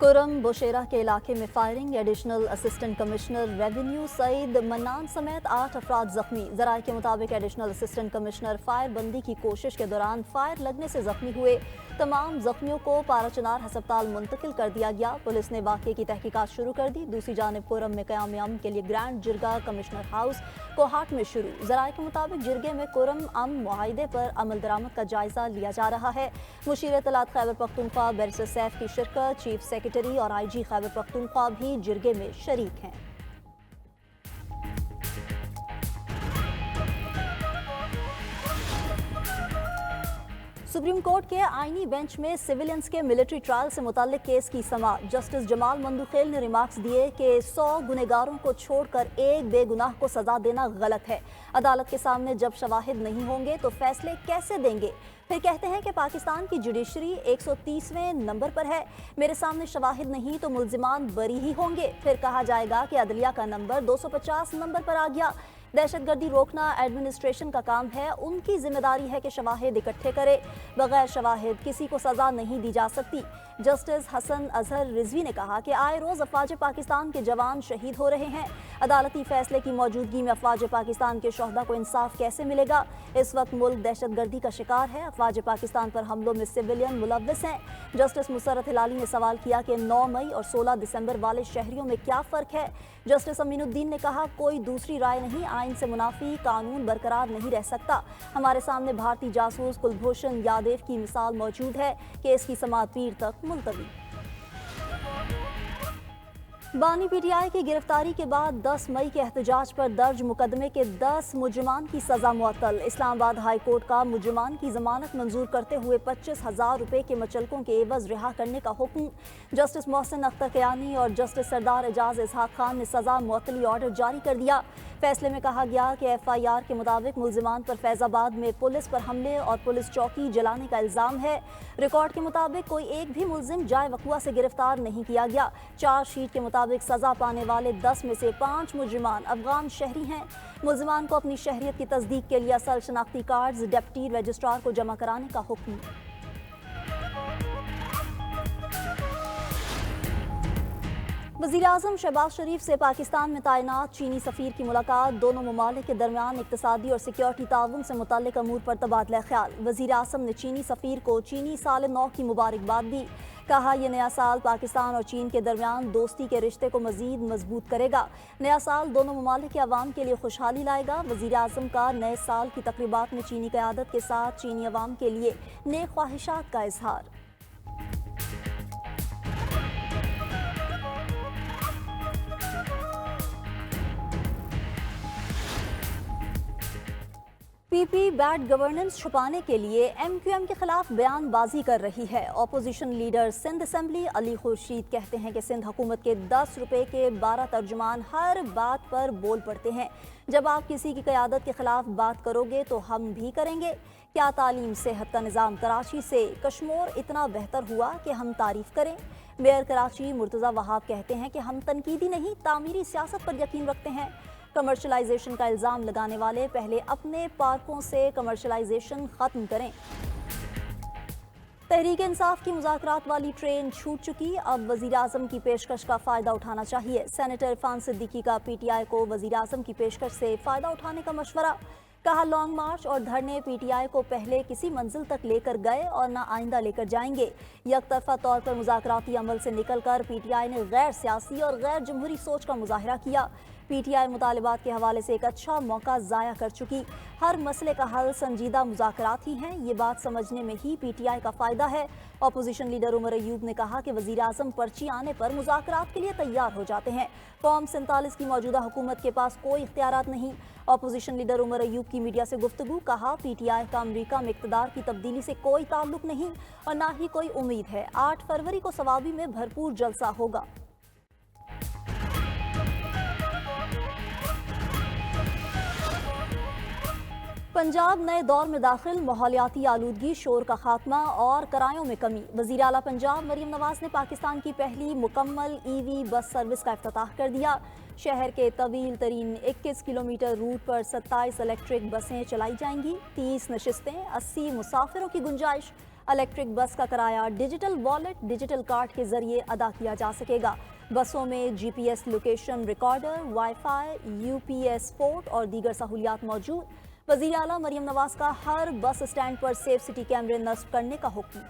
कुरम बुशेरा के इलाके में firing. Additional assistant commissioner revenue Saeed Mannan समेत 8 अफराद जख्मी। जराये के मुताबिक एडिशनल असिस्टेंट कमिश्नर फायर बंदी की कोशिश के दौरान फायर लगने से जख्मी हुए। तमाम जख्मियों को पाराचनार हस्पताल मुंतकिल कर दिया गया। पुलिस ने वाक़े की तहकीकात शुरू कर दी। दूसरी जानिब कुरम में क़याम अमन के लिए ग्रैंड जिरगा कमिश्नर हाउस कोहाट में शुरू। जराये के मुताबिक जिरगे में कुरम अमन मुआहिदे पर अमल दरामद का जायजा लिया जा रहा है। मुशीर इत्तलात खैबर पख्तूनख्वा बैरिस्टर सैफ की शिरकत, चीफ सेक्रेटरी और IG खैबर पख्तूनख्वा भी जिरगे में शरीक हैं। सुप्रीम कोर्ट के आईनी बेंच में सिविलियंस के मिलिट्री ट्रायल से मुताल्लिक केस की समाअत। जस्टिस जमाल मंदुखेल ने रिमार्क्स दिए कि 100 गुनहगारों को छोड़कर एक बेगुनाह को सजा देना गलत है। अदालत के सामने जब शवाहिद नहीं होंगे तो फैसले कैसे देंगे। फिर कहते हैं कि पाकिस्तान की जुडिशरी 130वें नंबर पर है, मेरे सामने शवाहिद नहीं तो मुल्जिमान बरी ही होंगे। फिर कहा जाएगा कि अदलिया का नंबर 250 नंबर पर आ गया। दहशतगर्दी रोकना एडमिनिस्ट्रेशन का काम है, उनकी जिम्मेदारी है कि शवाहिद इकट्ठे करे। बगैर शवाहिद किसी को सजा नहीं दी जा सकती। जस्टिस हसन अजहर रिजवी ने कहा कि आए रोज अफवाज पाकिस्तान के जवान शहीद हो रहे हैं। अदालती फैसले की मौजूदगी में अफवाज पाकिस्तान के शोहदा को इंसाफ कैसे मिलेगा। इस वक्त मुल्क दहशतगर्दी का शिकार है। अफवाज पाकिस्तान पर हमलों में सिविलियन मुलव्विस हैं। जस्टिस मुसर्रत हिलाली ने सवाल किया कि 9 मई और 16 दिसंबर वाले शहरियों में क्या फ़र्क है। जस्टिस अमीनुद्दीन ने कहा कोई दूसरी राय नहीं, आइन से मुनाफी कानून बरकरार नहीं रह सकता। हमारे सामने भारतीय जासूस कुलभूषण यादव की मिसाल मौजूद है। केस की समाअत पीर तक मुलतवी। बानी PTI की गिरफ्तारी के बाद 10 मई के एहतजाज पर दर्ज मुकदमे के 10 मुजरमान की सजा मुअत्तल। इस्लामाबाद हाई कोर्ट का मुजरमान की जमानत मंजूर करते हुए 25,000 रुपए के मचलकों के एवज रिहा करने का हुक्म। जस्टिस मोहसिन अख्तर कयानी और जस्टिस सरदार एजाज इसहाक खान ने सजा मुअत्तली ऑर्डर जारी कर दिया। फैसले में कहा गया कि FIR के मुताबिक मुल्जिमान पर फैजाबाद में पुलिस पर हमले और पुलिस चौकी जलाने का इल्ज़ाम है। रिकॉर्ड के मुताबिक कोई एक भी मुल्जिम जाए वकुआ से गिरफ्तार नहीं किया गया। चार्जशीट के मुताबिक सजा पाने वाले 10 में से 5 मुजरिमान अफगान शहरी हैं। मुल्जिमान को अपनी शहरियत की तस्दीक के लिए असल शनाख्ती कार्ड्स डिप्टी रजिस्ट्रार को जमा कराने का हुक्म। वज़ीर-ए-आज़म शहबाज शरीफ से पाकिस्तान में तैनात चीनी सफ़ीर की मुलाकात। दोनों ममालिक के दरमियान इक़्तिसादी और सिक्योरिटी ताउन से मुतल्लिक़ अमूर पर तबादला ख्याल। वज़ीर-ए-आज़म ने चीनी सफ़ीर को चीनी साल नौ की मुबारकबाद दी। कहा यह नया साल पाकिस्तान और चीन के दरमियान दोस्ती के रिश्ते को मज़ीद मजबूत करेगा। नया साल दोनों ममालिक के अवाम के लिए खुशहाली लाएगा। वज़ीर-ए-आज़म का नए साल की तक़रीबात में चीनी क़यादत के साथ चीनी अवाम के लिए नेक ख्वाहिशात का इजहार। PP बैड गवर्नेंस छुपाने के लिए MQM के खिलाफ बयानबाजी कर रही है। Opposition leader Sindh assembly Ali Khurshid कहते हैं कि सिंध हुकूमत के 10 रुपए के 12 तर्जुमान हर बात पर बोल पड़ते हैं। जब आप किसी की क़यादत के खिलाफ बात करोगे तो हम भी करेंगे। क्या तालीम सेहत का निज़ाम कराची से कश्मोर इतना बेहतर हुआ कि हम तारीफ़ करें। मेयर कराची मुर्तज़ा वहाब कहते हैं कि हम तनकीदी नहीं तामीरी सियासत पर यकीन रखते हैं। कमर्शलाइजेशन का इल्ज़ाम लगाने वाले पहले अपने पार्कों से कमर्शलाइजेशन ख़त्म करें। तहरीक इंसाफ की मुज़ाकरात वाली ट्रेन छूट चुकी, अब वज़ीर-ए-आज़म की पेशकश का फ़ायदा उठाना चाहिए। सेनेटर इरफान सिद्दीकी का PTI को वज़ीर-ए-आज़म की पेशकश से फ़ायदा उठाने का मशवरा। कहा लॉन्ग मार्च और धरने PTI को पहले किसी मंजिल तक लेकर गए और ना आइंदा लेकर जाएंगे। यकतरफा तौर पर मुज़ाकराती अमल से निकलकर PTI ने गैर सियासी और गैर जमहूरी सोच का मुज़ाहिरा किया। PTI मुतालिबात के हवाले से एक अच्छा मौका ज़ाया कर चुकी। हर मसले का हल संजीदा मुज़ाकरात ही हैं, ये बात समझने में ही PTI का फ़ायदा है। अपोजिशन लीडर उमर अयूब ने कहा कि वज़ीर-ए-आज़म पर्ची आने पर मुज़ाकरात के लिए तैयार हो जाते हैं। फॉर्म 47 की मौजूदा हुकूमत के पास कोई इख्तियारात नहीं। अपोजिशन लीडर उमर अयूब की मीडिया से गुफ्तगू। कहा PTI का अमरीका में इक़्तिदार की तब्दीली से कोई ताल्लुक नहीं और ना ही कोई उम्मीद है। 8 फरवरी को सवाबी में भरपूर जलसा होगा। पंजाब नए दौर में दाखिल, माहौलियाती आलूदगी, शोर का खात्मा और किरायों में कमी। वज़ीर आला पंजाब मरीम नवाज ने पाकिस्तान की पहली मुकम्मल EV बस सर्विस का इफ्तिताह कर दिया। शहर के तवील तरीन 21 किलोमीटर रूट पर 27 इलेक्ट्रिक बसें चलाई जाएंगी। 30 नशिस्तें, 80 मुसाफिरों की गुंजाइश। इलेक्ट्रिक बस का किराया डिजिटल वॉलेट, डिजिटल कार्ड के जरिए अदा किया जा सकेगा। बसों में GPS location recorder, wifi, UPS port और दीगर सहूलियात मौजूद। वज़ीर आला मरियम नवाज का हर बस स्टैंड पर सेफ सिटी कैमरे नस्ब करने का हुक्म।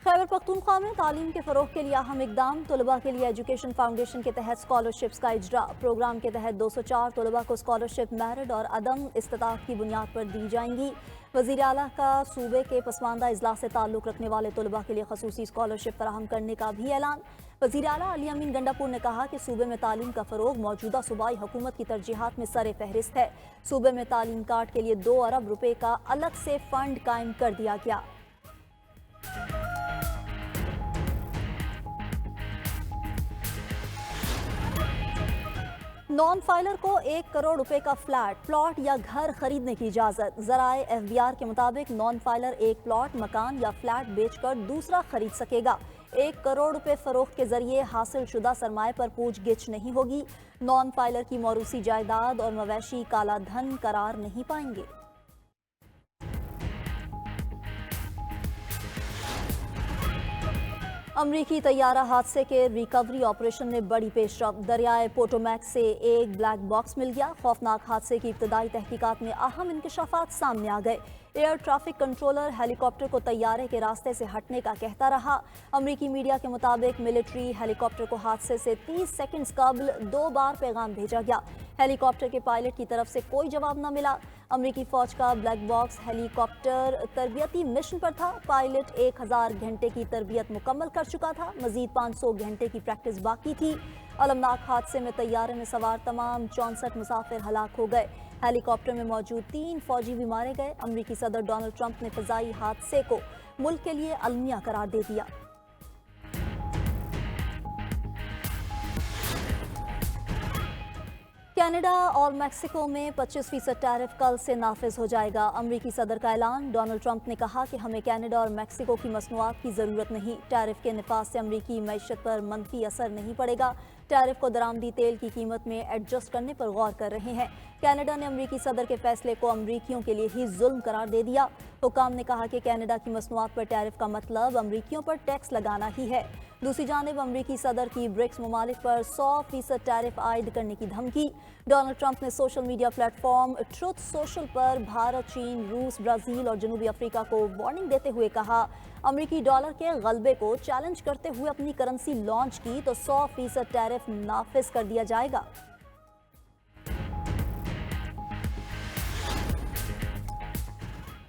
खैबर पख्तूनख्वा में तालीम के फ़रोग़ के लिए अहम इक़दाम। तलबा के लिए एजुकेशन फाउंडेशन के तहत स्कॉलरशिप्स का इजरा। प्रोग्राम के तहत 204 तलबा को स्कॉलरशिप मेरिट और अदम इस्तिताअत की बुनियाद पर दी जाएंगी। वज़ीर आला का सूबे के पसमानदा अजला से ताल्लुक़ रखने वाले तलबा के लिए खसूसी स्कॉलरशिप फराहम करने का भी ऐलान। वज़ीर आला अली अमीन गंडापुर ने कहा कि सूबे में तालीम का फ़रोग़ मौजूदा सूबाई हुकूमत की तरजीहात में सर फहरिस्त है। सूबे में तालीम कार्ड के लिए 2 अरब रुपए का अलग से फ़ंड कायम कर दिया गया। नॉन फाइलर को 1 करोड़ रुपए का फ्लैट, प्लॉट या घर खरीदने की इजाज़त। ज़राए एफबीआर के मुताबिक नॉन फाइलर एक प्लॉट, मकान या फ्लैट बेचकर दूसरा खरीद सकेगा। 1 करोड़ रुपए फरोख्त के जरिए हासिल शुदा सरमाए पर पूछ गिछ नहीं होगी। नॉन फाइलर की मौरूसी जायदाद और मवेशी काला धन करार नहीं पाएंगे। अमरीकी तैयारा हादसे के रिकवरी ऑपरेशन में बड़ी पेशरफ। दरियाए पोटोमैक से एक ब्लैक बॉक्स मिल गया। खौफनाक हादसे की इब्तदाई तहकीकात में अहम इंकशाफात सामने आ गए। एयर ट्रैफिक कंट्रोलर हेलीकॉप्टर को तैयारे के रास्ते से हटने का कहता रहा। अमरीकी मीडिया के मुताबिक मिलिट्री हेलीकॉप्टर को हादसे से 30 सेकंड्स कबल 2 बार पैगाम भेजा गया। हेलीकॉप्टर के पायलट की तरफ से कोई जवाब न मिला। अमरीकी फौज का ब्लैक बॉक्स हेलीकॉप्टर तरबियती मिशन पर था। पायलट 1000 घंटे की तरबियत मुकम्मल कर चुका था। मजीद 500 घंटे की प्रैक्टिस बाकी थी। अलमनाक हादसे में तैयारे में सवार तमाम 64 मुसाफिर हलाक हो गए। हेलीकॉप्टर में मौजूद 3 फौजी भी मारे गए। अमरीकी सदर डोनाल्ड ट्रंप ने फ़ज़ाई हादसे को मुल्क के लिए अलमिया करार दे दिया। कनाडा और मेक्सिको में 25% टैरिफ कल से नाफिज हो जाएगा। अमरीकी सदर का ऐलान। डोनाल्ड ट्रंप ने कहा कि हमें कनाडा और मेक्सिको की मसनूआत की ज़रूरत नहीं। टैरिफ के निफाज से अमरीकी मईशत पर मनफी असर नहीं पड़ेगा। टैरिफ को दरामदी तेल की कीमत में एडजस्ट करने पर गौर कर रहे हैं। कनाडा ने अमरीकी सदर के फैसले को अमरीकियों के लिए ही जुल्म करार दे दिया। हुकाम ने कहा कि कनाडा की मसनूआत पर टैरिफ का मतलब अमरीकियों पर टैक्स लगाना ही है। दूसरी जानिब अमरीकी सदर की ब्रिक्स ममालिक पर 100% टैरिफ आयद करने की धमकी। डोनाल्ड ट्रंप ने social media platform truth social पर भारत, चीन, रूस, ब्राज़ील और जनूबी अफ्रीका को वार्निंग देते हुए कहा, अमरीकी डॉलर के गलबे को चैलेंज करते हुए अपनी करेंसी लॉन्च की तो 100% टैरिफ नाफिज कर दिया जाएगा।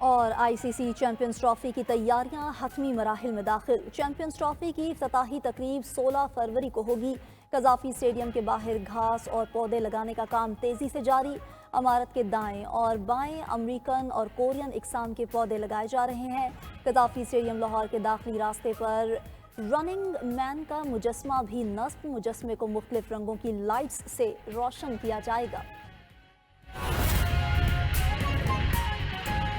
और आईसीसी चैंपियंस ट्रॉफी की तैयारियां हतमी मराहिल में दाखिल। चैंपियंस ट्रॉफी की इफ्तिताही तकरीब 16 फरवरी को होगी। कज़ाफ़ी स्टेडियम के बाहर घास और पौधे लगाने का काम तेज़ी से जारी। इमारत के दाएं और बाएं अमरीकन और कोरियन इकसाम के पौधे लगाए जा रहे हैं। कज़ाफ़ी स्टेडियम लाहौर के दाखिली रास्ते पर रनिंग मैन का मुजस्मा भी नस्ब। मुजस्मे को मुख्तलिफ रंगों की लाइट्स से रोशन किया जाएगा।